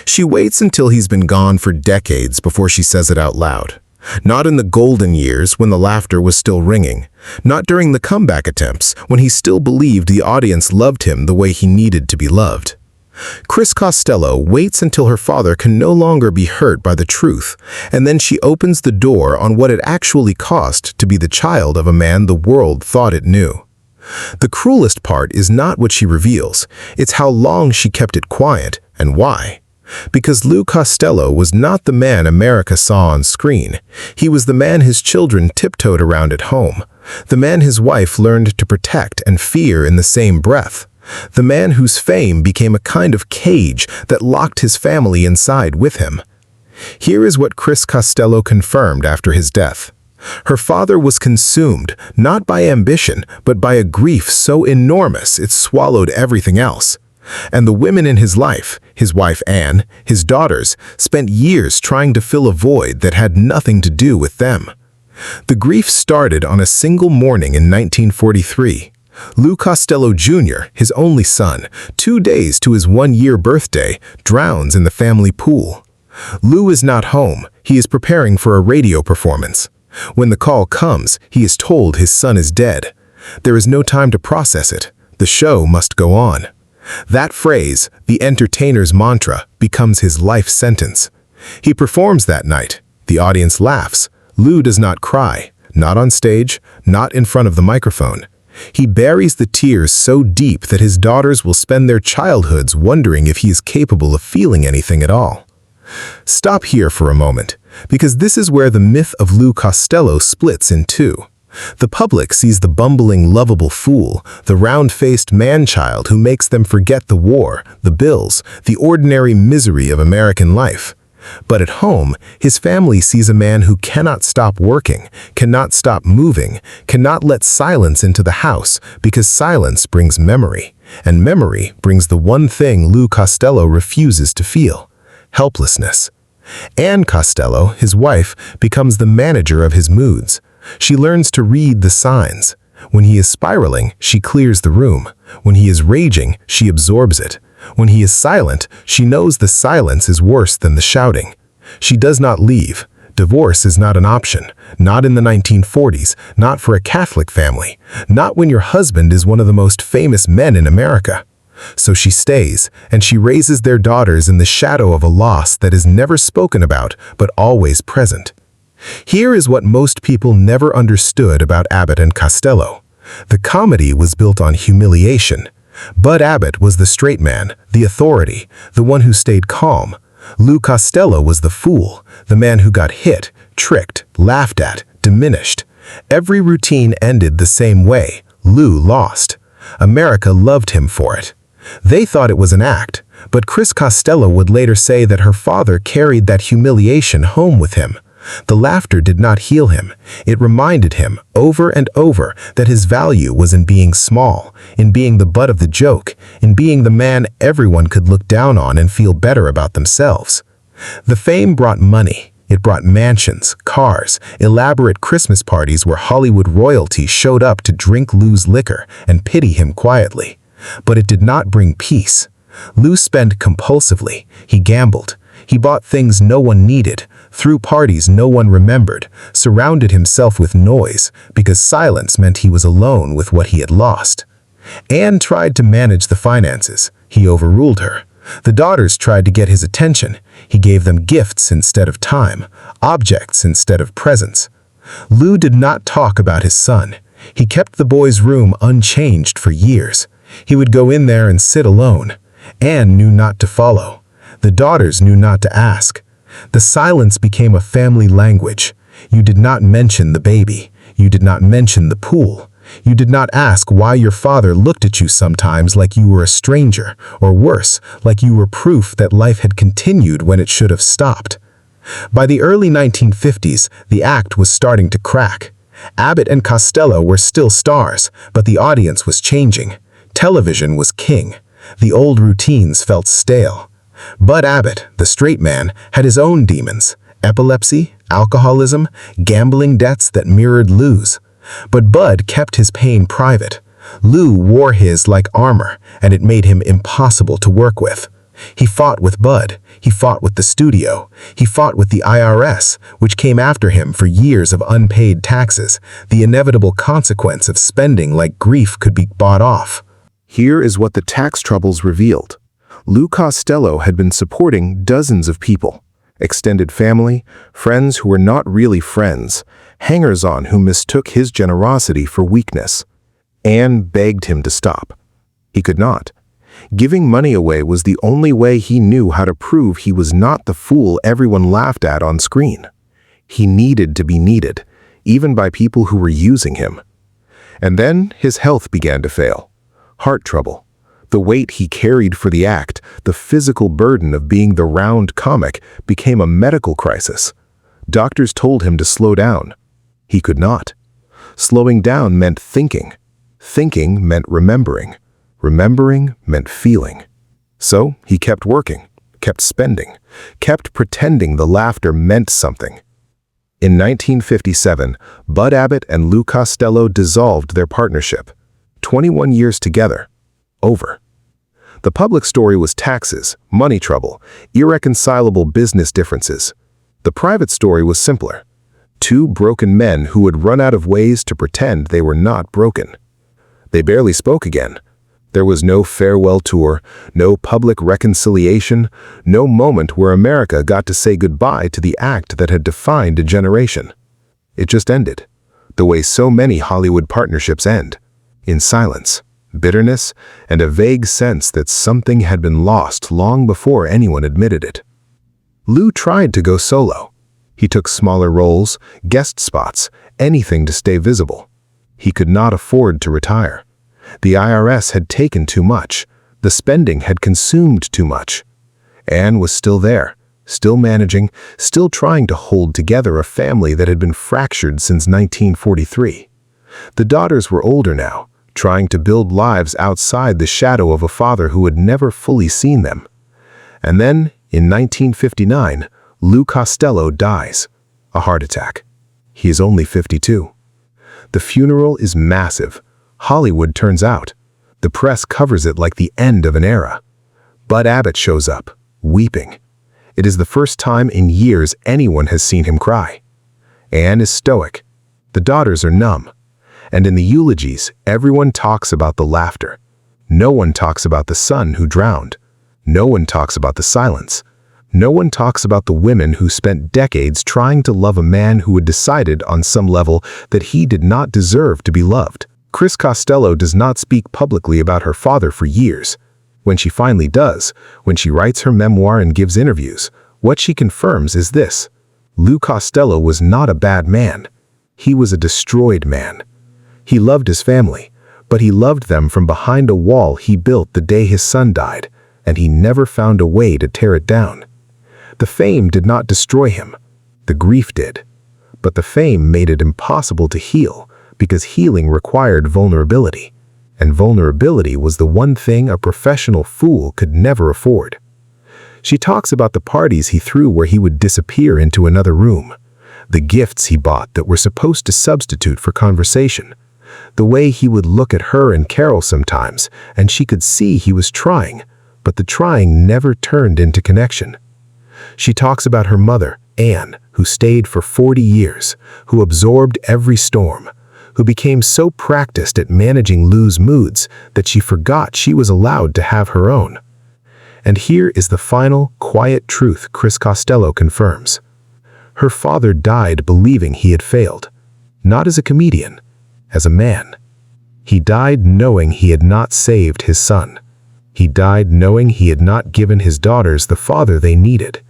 She waits until he's been gone for decades before she says it out loud. Not in the golden years when the laughter was still ringing. Not during the comeback attempts when he still believed the audience loved him the way he needed to be loved. Chris Costello waits until her father can no longer be hurt by the truth, and then she opens the door on what it actually cost to be the child of a man the world thought it knew. The cruelest part is not what she reveals, it's how long she kept it quiet, and why. Because Lou Costello was not the man America saw on screen. He was the man his children tiptoed around at home. The man his wife learned to protect and fear in the same breath. The man whose fame became a kind of cage that locked his family inside with him. Here is what Chris Costello confirmed after his death. Her father was consumed, not by ambition, but by a grief so enormous it swallowed everything else. And the women in his life, his wife Anne, his daughters, spent years trying to fill a void that had nothing to do with them. The grief started on a single morning in 1943. Lou Costello Jr., his only son, 2 days to his 1-year birthday, drowns in the family pool. Lou is not home. He is preparing for a radio performance. When the call comes, he is told his son is dead. There is no time to process it. The show must go on. That phrase, the entertainer's mantra, becomes his life sentence. He performs that night. The audience laughs. Lou does not cry. Not on stage, not in front of the microphone. He buries the tears so deep that his daughters will spend their childhoods wondering if he is capable of feeling anything at all. Stop here for a moment, because this is where the myth of Lou Costello splits in two. The public sees the bumbling, lovable fool, the round-faced man-child who makes them forget the war, the bills, the ordinary misery of American life. But at home, his family sees a man who cannot stop working, cannot stop moving, cannot let silence into the house because silence brings memory, and memory brings the one thing Lou Costello refuses to feel: helplessness. Anne Costello, his wife, becomes the manager of his moods. She learns to read the signs. When he is spiraling, she clears the room. When he is raging, she absorbs it. When he is silent, she knows the silence is worse than the shouting. She does not leave. Divorce is not an option. Not in the 1940s, not for a Catholic family, not when your husband is one of the most famous men in America. So she stays, and she raises their daughters in the shadow of a loss that is never spoken about, but always present. Here is what most people never understood about Abbott and Costello. The comedy was built on humiliation. Bud Abbott was the straight man, the authority, the one who stayed calm. Lou Costello was the fool, the man who got hit, tricked, laughed at, diminished. Every routine ended the same way. Lou lost. America loved him for it. They thought it was an act, but Chris Costello would later say that her father carried that humiliation home with him. The laughter did not heal him. It reminded him, over and over, that his value was in being small, in being the butt of the joke, in being the man everyone could look down on and feel better about themselves. The fame brought money. It brought mansions, cars, elaborate Christmas parties where Hollywood royalty showed up to drink Lou's liquor and pity him quietly. But it did not bring peace. Lou spent compulsively. He gambled. He bought things no one needed, threw parties no one remembered, surrounded himself with noise because silence meant he was alone with what he had lost. Anne tried to manage the finances. He overruled her. The daughters tried to get his attention. He gave them gifts instead of time, objects instead of presents. Lou did not talk about his son. He kept the boy's room unchanged for years. He would go in there and sit alone. Anne knew not to follow. The daughters knew not to ask. The silence became a family language. You did not mention the baby. You did not mention the pool. You did not ask why your father looked at you sometimes like you were a stranger, or worse, like you were proof that life had continued when it should have stopped. By the early 1950s, the act was starting to crack. Abbott and Costello were still stars, but the audience was changing. Television was king. The old routines felt stale. Bud Abbott, the straight man, had his own demons: epilepsy, alcoholism, gambling debts that mirrored Lou's. But Bud kept his pain private. Lou wore his like armor, and it made him impossible to work with. He fought with Bud. He fought with the studio. He fought with the IRS, which came after him for years of unpaid taxes, the inevitable consequence of spending like grief could be bought off. Here is what the tax troubles revealed. Lou Costello had been supporting dozens of people, extended family, friends who were not really friends, hangers-on who mistook his generosity for weakness. Anne begged him to stop. He could not. Giving money away was the only way he knew how to prove he was not the fool everyone laughed at on screen. He needed to be needed, even by people who were using him. And then his health began to fail. Heart trouble. The weight he carried for the act, the physical burden of being the round comic, became a medical crisis. Doctors told him to slow down. He could not. Slowing down meant thinking. Thinking meant remembering. Remembering meant feeling. So he kept working, kept spending, kept pretending the laughter meant something. In 1957, Bud Abbott and Lou Costello dissolved their partnership. 21 years together. Over. The public story was taxes, money trouble, irreconcilable business differences. The private story was simpler. Two broken men who had run out of ways to pretend they were not broken. They barely spoke again. There was no farewell tour, no public reconciliation, no moment where America got to say goodbye to the act that had defined a generation. It just ended, the way so many Hollywood partnerships end, in silence, bitterness, and a vague sense that something had been lost long before anyone admitted it. Lou tried to go solo. He took smaller roles, guest spots, anything to stay visible. He could not afford to retire. The IRS had taken too much. The spending had consumed too much. Anne was still there, still managing, still trying to hold together a family that had been fractured since 1943. The daughters were older now, trying to build lives outside the shadow of a father who had never fully seen them. And then, in 1959, Lou Costello dies. A heart attack. He is only 52. The funeral is massive. Hollywood turns out. The press covers it like the end of an era. Bud Abbott shows up, weeping. It is the first time in years anyone has seen him cry. Anne is stoic. The daughters are numb. And in the eulogies, everyone talks about the laughter. No one talks about the son who drowned. No one talks about the silence. No one talks about the women who spent decades trying to love a man who had decided on some level that he did not deserve to be loved. Chris Costello does not speak publicly about her father for years. When she finally does, when she writes her memoir and gives interviews, what she confirms is this: Lou Costello was not a bad man. He was a destroyed man. He loved his family, but he loved them from behind a wall he built the day his son died, and he never found a way to tear it down. The fame did not destroy him. The grief did. But the fame made it impossible to heal, because healing required vulnerability, and vulnerability was the one thing a professional fool could never afford. She talks about the parties he threw where he would disappear into another room, the gifts he bought that were supposed to substitute for conversation, the way he would look at her and Carol sometimes, and she could see he was trying, but the trying never turned into connection. She talks about her mother, Anne, who stayed for 40 years, who absorbed every storm, who became so practiced at managing Lou's moods that she forgot she was allowed to have her own. And here is the final, quiet truth Chris Costello confirms. Her father died believing he had failed, not as a comedian, as a man. He died knowing he had not saved his son. He died knowing he had not given his daughters the father they needed.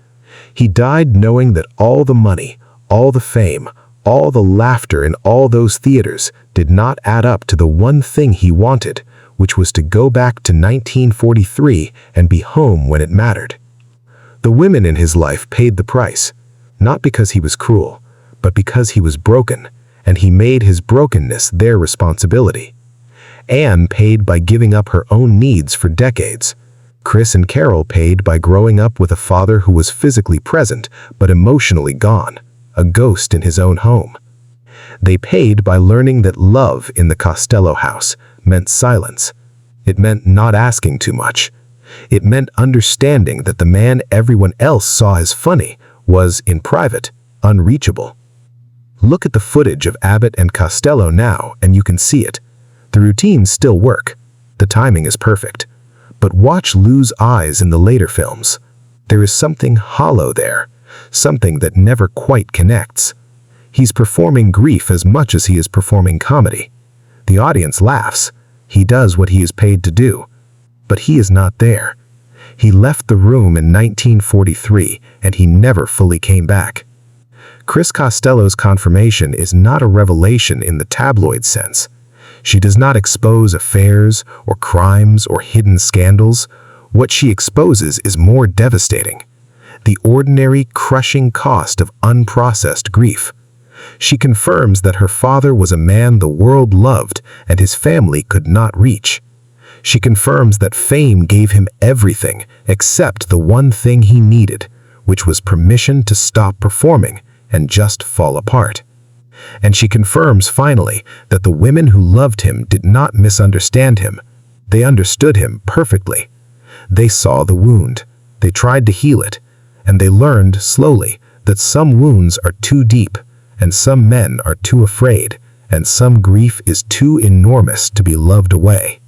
He died knowing that all the money, all the fame, all the laughter in all those theaters did not add up to the one thing he wanted, which was to go back to 1943 and be home when it mattered. The women in his life paid the price, not because he was cruel, but because he was broken, and he made his brokenness their responsibility. Anne paid by giving up her own needs for decades. Chris and Carol paid by growing up with a father who was physically present but emotionally gone, a ghost in his own home. They paid by learning that love in the Costello house meant silence. It meant not asking too much. It meant understanding that the man everyone else saw as funny was, in private, unreachable. Look at the footage of Abbott and Costello now and you can see it. The routines still work. The timing is perfect. But watch Lou's eyes in the later films. There is something hollow there, something that never quite connects. He's performing grief as much as he is performing comedy. The audience laughs. He does what he is paid to do. But he is not there. He left the room in 1943 and he never fully came back. Chris Costello's confirmation is not a revelation in the tabloid sense. She does not expose affairs or crimes or hidden scandals. What she exposes is more devastating: the ordinary, crushing cost of unprocessed grief. She confirms that her father was a man the world loved and his family could not reach. She confirms that fame gave him everything except the one thing he needed, which was permission to stop performing and just fall apart. And she confirms finally that the women who loved him did not misunderstand him. They understood him perfectly. They saw the wound. They tried to heal it. And they learned slowly that some wounds are too deep, and some men are too afraid, and some grief is too enormous to be loved away.